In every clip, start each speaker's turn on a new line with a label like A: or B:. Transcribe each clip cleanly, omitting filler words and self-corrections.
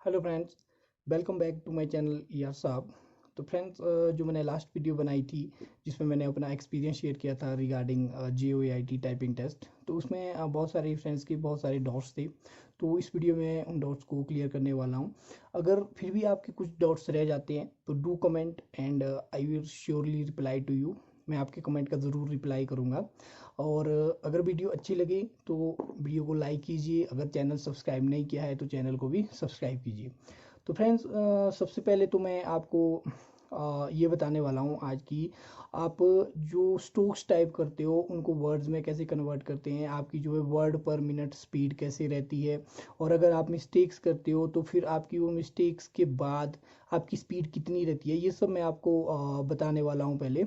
A: Hello friends, welcome back to my channel यार साहब। तो फ्रेंड्स, जो मैंने लास्ट वीडियो बनाई थी जिसमें मैंने अपना एक्सपीरियंस शेयर किया था रिगार्डिंग JOAIT टाइपिंग टेस्ट, तो उसमें बहुत सारे फ्रेंड्स के बहुत सारे डाउट्स थे। तो इस वीडियो में उन डाउट्स को क्लियर करने वाला हूँ। अगर फिर भी आपके कुछ डाउट्स रह जाते हैं तो do comment and I will surely reply to you. मैं आपके कमेंट का ज़रूर रिप्लाई करूँगा। और अगर वीडियो अच्छी लगे तो वीडियो को लाइक कीजिए। अगर चैनल सब्सक्राइब नहीं किया है तो चैनल को भी सब्सक्राइब कीजिए। तो फ्रेंड्स, सबसे पहले तो मैं आपको ये बताने वाला हूँ आज की आप जो स्ट्रोक्स टाइप करते हो उनको वर्ड्स में कैसे कन्वर्ट करते हैं, आपकी जो है वर्ड पर मिनट स्पीड कैसे रहती है, और अगर आप मिस्टेक्स करते हो तो फिर आपकी वो मिस्टेक्स के बाद आपकी स्पीड कितनी रहती है, ये सब मैं आपको बताने वाला हूँ पहले।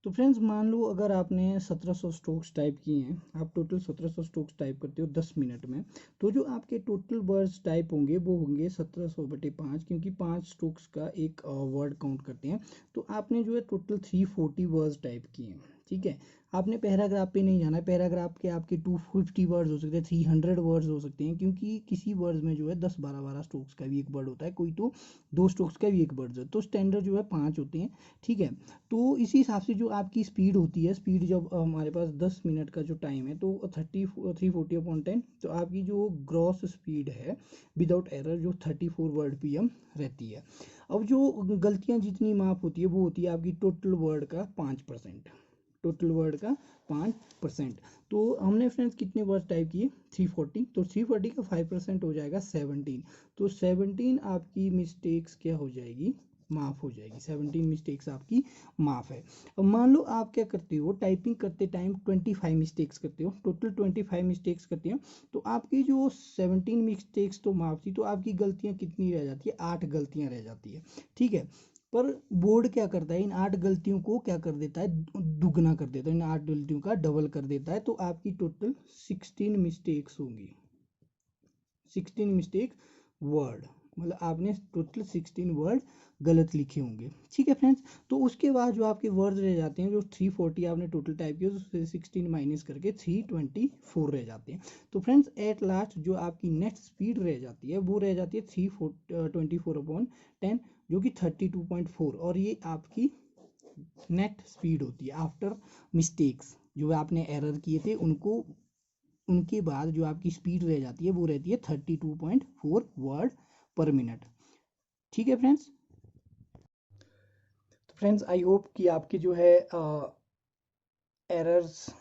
A: तो फ्रेंड्स, मान लो अगर आपने 1700 स्ट्रोक्स टाइप किए हैं, आप टोटल 1700 स्ट्रोक्स टाइप करते हो 10 मिनट में, तो जो आपके टोटल वर्ड्स टाइप होंगे वो होंगे 1700/5, क्योंकि 5 स्ट्रोक्स का एक वर्ड काउंट करते हैं। तो आपने जो है टोटल 340 वर्ड्स टाइप किए हैं। ठीक है, आपने पैराग्राफ पे नहीं जाना है। पैराग्राफ के आपके 250 वर्ड्स हो सकते हैं, 300 वर्ड्स हो सकते हैं, क्योंकि किसी वर्ड्स में जो है 10-12 स्ट्रोक्स का भी एक वर्ड होता है, कोई तो 2 स्ट्रोक्स का भी एक वर्ड है। तो स्टैंडर्ड जो है 5 होते हैं। ठीक है, तो इसी हिसाब से जो आपकी स्पीड होती है, स्पीड जब हमारे पास 10 मिनट का जो टाइम है तो 340/10, तो आपकी जो ग्रॉस स्पीड है विदाउट एरर जो 34 वर्ड/PM रहती है। अब जो गलतियां जितनी माफ होती है वो होती है आपकी टोटल वर्ड का 5%। टोटल वर्ड का 5%। तो हमने फ्रेंड्स कितने वर्ड टाइप किए? 340। तो 340 का 5% हो जाएगा 17। तो 17 आपकी मिस्टेक्स क्या हो जाएगी? माफ़ हो जाएगी। 17 मिस्टेक्स आपकी माफ़ है। अब मान लो आप क्या करते हो, टाइपिंग करते टाइम 25 मिस्टेक्स करते हो, टोटल 25 मिस्टेक्स करते हो, तो आपकी जो 17 मिस्टेक्स तो माफ़ थी, तो आपकी गलतियाँ कितनी रह जाती है? 8 गलतियाँ रह जाती है। ठीक है, पर बोर्ड क्या करता है, इन 8 गलतियों को क्या कर देता है? दुगना कर देता है, इन 8 गलतियों का डबल कर देता है। तो आपकी टोटल 16 मिस्टेक्स होंगी। 16 मिस्टेक वर्ड, मतलब आपने टोटल 16 वर्ड गलत लिखे होंगे। ठीक है फ्रेंड्स, तो उसके बाद जो आपके वर्ड रह जाते हैं, जो 340 आपने टोटल टाइप किया, उससे 16 माइनस करके 324 रह जाते हैं। तो फ्रेंड्स, एट लास्ट जो आपकी नेट स्पीड रह जाती है वो रह जाती है 324/10, जो कि 32.4, और ये आपकी नेट स्पीड होती है आफ्टर मिस्टेक्स। जो आपने एरर किए थे उनको, उनके बाद जो आपकी स्पीड रह जाती है वो रहती है 32.4 वर्ड/मिनट। ठीक है फ्रेंड्स। तो फ्रेंड्स, आई होप कि आपके जो है एरर्स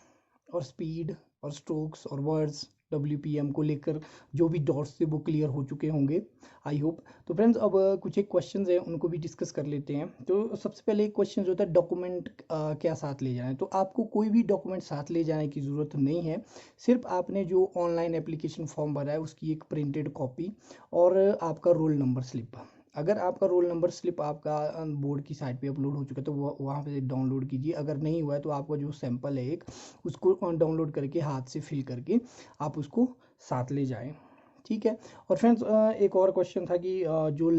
A: और स्पीड और स्ट्रोक्स और वर्ड्स WPM को लेकर जो भी डॉट्स थे वो क्लियर हो चुके होंगे, आई होप। तो फ्रेंड्स, अब कुछ एक क्वेश्चंस हैं उनको भी डिस्कस कर लेते हैं। तो सबसे पहले एक क्वेश्चन जो होता है, डॉक्यूमेंट क्या साथ ले जाना है। तो आपको कोई भी डॉक्यूमेंट साथ ले जाने की ज़रूरत नहीं है। सिर्फ आपने जो ऑनलाइन एप्लीकेशन फॉर्म भरा है उसकी एक प्रिंटेड कॉपी और आपका रोल नंबर स्लिप। अगर आपका रोल नंबर स्लिप आपका बोर्ड की साइट पे अपलोड हो चुका है तो वो वहाँ पे डाउनलोड कीजिए। अगर नहीं हुआ है तो आपका जो सैंपल है एक, उसको डाउनलोड करके हाथ से फिल करके आप उसको साथ ले जाएं। ठीक है। और फ्रेंड्स, एक और क्वेश्चन था कि जो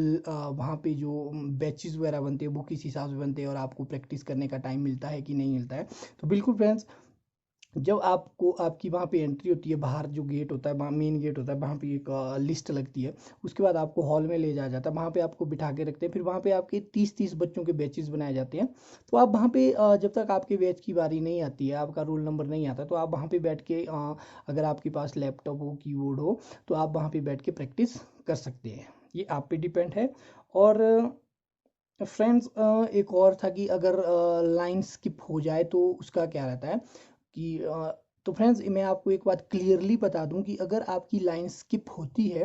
A: वहाँ पे जो बैचेस वगैरह बनते हैं वो किस हिसाब से बनते हैं और आपको प्रैक्टिस करने का टाइम मिलता है कि नहीं मिलता है। तो बिल्कुल फ्रेंड्स, जब आपको आपकी वहाँ पे एंट्री होती है, बाहर जो गेट होता है, वहाँ मेन गेट होता है, वहाँ पे एक लिस्ट लगती है। उसके बाद आपको हॉल में ले जाया जाता है, वहाँ पे आपको बिठा के रखते हैं। फिर वहाँ पे आपके 30-30 बच्चों के बैचेस बनाए जाते हैं। तो आप वहाँ पे जब तक आपके बैच की बारी नहीं आती है, आपका रोल नंबर नहीं आता, तो आप वहाँ पे बैठ के अगर आपके पास लैपटॉप हो, कीबोर्ड हो, तो आप वहाँ पे बैठ के प्रैक्टिस कर सकते हैं। ये आप पे डिपेंड है। और फ्रेंड्स, एक और था कि अगर लाइन स्किप हो जाए तो उसका क्या रहता है कि तो फ्रेंड्स, मैं आपको एक बात क्लियरली बता दूं कि अगर आपकी लाइन स्किप होती है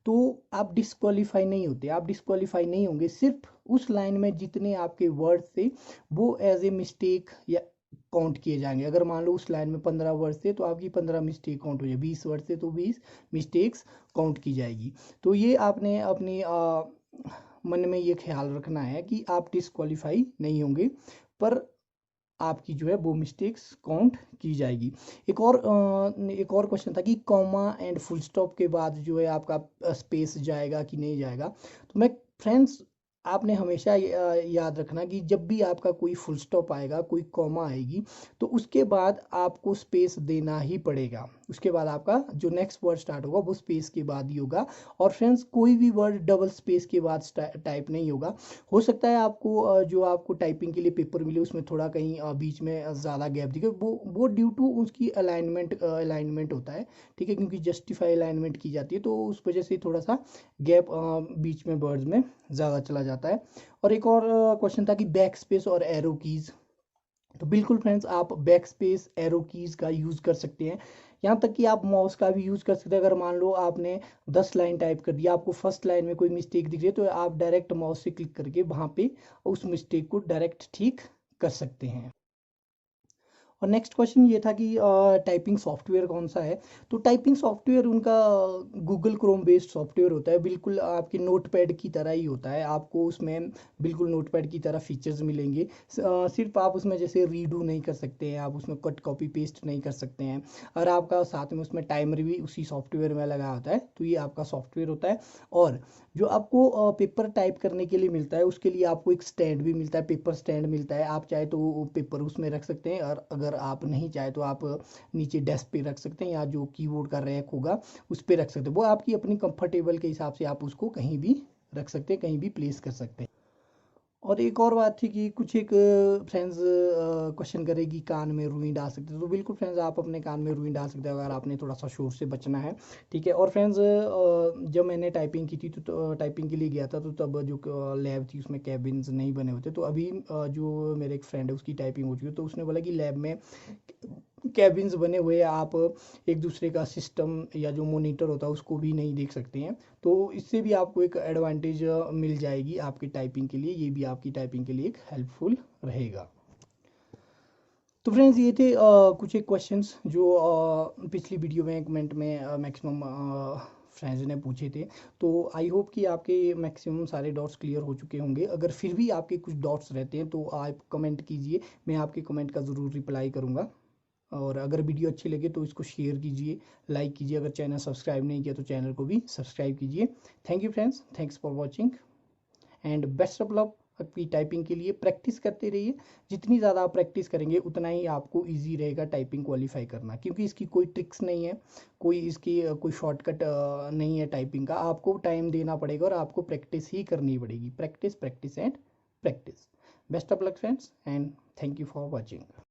A: तो आप डिस्क्वालीफाई नहीं होते। आप डिस्क्वालीफाई नहीं होंगे, सिर्फ उस लाइन में जितने आपके वर्ड थे वो एज ए मिस्टेक या काउंट किए जाएंगे। अगर मान लो उस लाइन में 15 वर्ड थे तो आपकी 15 मिस्टेक काउंट हो जाए, 20 वर्ड थे तो 20 मिस्टेक्स काउंट की जाएगी। तो ये आपने अपनी मन में ये ख्याल रखना है कि आप डिस्क्वालीफाई नहीं होंगे, पर आपकी जो है वो मिस्टेक्स काउंट की जाएगी। एक और क्वेश्चन था कि कॉमा एंड फुल स्टॉप के बाद जो है आपका स्पेस जाएगा कि नहीं जाएगा। तो मैं फ्रेंड्स, आपने हमेशा याद रखना कि जब भी आपका कोई फुल स्टॉप आएगा, कोई कॉमा आएगी, तो उसके बाद आपको स्पेस देना ही पड़ेगा। उसके बाद आपका जो नेक्स्ट वर्ड स्टार्ट होगा वो स्पेस के बाद ही होगा। और फ्रेंड्स कोई भी वर्ड डबल स्पेस के बाद टाइप नहीं होगा। हो सकता है आपको जो आपको टाइपिंग के लिए पेपर मिले उसमें थोड़ा कहीं बीच में ज़्यादा गैप दिखे, वो ड्यू टू उसकी अलाइनमेंट होता है, ठीक है, क्योंकि जस्टिफाई अलाइनमेंट की जाती है तो उस वजह से थोड़ा सा गैप बीच में वर्ड्स में ज़्यादा चला जाता है। और एक और क्वेश्चन था कि बैक स्पेस और एरो कीज़, तो बिल्कुल फ्रेंड्स आप बैक स्पेस एरो कीज़ का यूज़ कर सकते हैं। यहाँ तक कि आप माउस का भी यूज़ कर सकते हैं। अगर मान लो आपने 10 लाइन टाइप कर दिया, आपको फर्स्ट लाइन में कोई मिस्टेक दिख रही है तो आप डायरेक्ट माउस से क्लिक करके वहाँ पे उस मिस्टेक को डायरेक्ट ठीक कर सकते हैं। और नेक्स्ट क्वेश्चन ये था कि टाइपिंग सॉफ्टवेयर कौन सा है। तो टाइपिंग सॉफ्टवेयर उनका गूगल क्रोम बेस्ड सॉफ्टवेयर होता है, बिल्कुल आपके नोटपैड की तरह ही होता है। आपको उसमें बिल्कुल नोटपैड की तरह फीचर्स मिलेंगे। सिर्फ आप उसमें जैसे रीडू नहीं कर सकते हैं, आप उसमें कट कॉपी पेस्ट नहीं कर सकते हैं। और आपका साथ में उसमें टाइमर भी उसी सॉफ्टवेयर में लगा होता है, तो ये आपका सॉफ्टवेयर होता है। और जो आपको पेपर टाइप करने के लिए मिलता है उसके लिए आपको एक स्टैंड भी मिलता है, पेपर स्टैंड मिलता है। आप चाहे तो वो पेपर उसमें रख सकते हैं, और अगर आप नहीं चाहे तो आप नीचे डेस्क पे रख सकते हैं, या जो कीबोर्ड का रैक होगा उस पर रख सकते हैं। वो आपकी अपनी कंफर्टेबल के हिसाब से आप उसको कहीं भी रख सकते हैं, कहीं भी प्लेस कर सकते हैं। और एक और बात थी कि कुछ एक फ्रेंड्स क्वेश्चन करेगी कान में रुई डाल सकते हैं, तो बिल्कुल फ्रेंड्स आप अपने कान में रुई डाल सकते हैं अगर आपने थोड़ा सा शोर से बचना है, ठीक है। और फ्रेंड्स जब मैंने टाइपिंग की थी तो टाइपिंग के लिए गया था, तो तब जो लैब थी उसमें कैबिन्स नहीं बने होते। तो अभी जो मेरे एक फ्रेंड है उसकी टाइपिंग हो चुकी है, तो उसने बोला कि लैब में कैबिन्स बने हुए हैं, आप एक दूसरे का सिस्टम या जो मॉनिटर होता है उसको भी नहीं देख सकते हैं। तो इससे भी आपको एक एडवांटेज मिल जाएगी आपकी टाइपिंग के लिए, ये भी आपकी टाइपिंग के लिए एक हेल्पफुल रहेगा। तो फ्रेंड्स ये थे कुछ एक क्वेश्चंस जो पिछली वीडियो में कमेंट में मैक्सिमम फ्रेंड्स ने पूछे थे। तो आई होप कि आपके मैक्सिमम सारे डॉट्स क्लियर हो चुके होंगे। अगर फिर भी आपके कुछ डॉट्स रहते हैं तो आप कमेंट कीजिए, मैं आपके कमेंट का ज़रूर रिप्लाई करूँगा। और अगर वीडियो अच्छी लगे तो इसको शेयर कीजिए, लाइक कीजिए। अगर चैनल सब्सक्राइब नहीं किया तो चैनल को भी सब्सक्राइब कीजिए। Thank you friends, thanks for watching and best of luck. आपकी टाइपिंग के लिए प्रैक्टिस करते रहिए। जितनी ज़्यादा आप प्रैक्टिस करेंगे उतना ही आपको इजी रहेगा टाइपिंग क्वालिफाई करना, क्योंकि इसकी कोई ट्रिक्स नहीं है, कोई इसकी कोई शॉर्टकट नहीं है टाइपिंग का। आपको टाइम देना पड़ेगा और आपको प्रैक्टिस ही करनी पड़ेगी। Practice practice and practice. Best of luck friends and thank you for watching.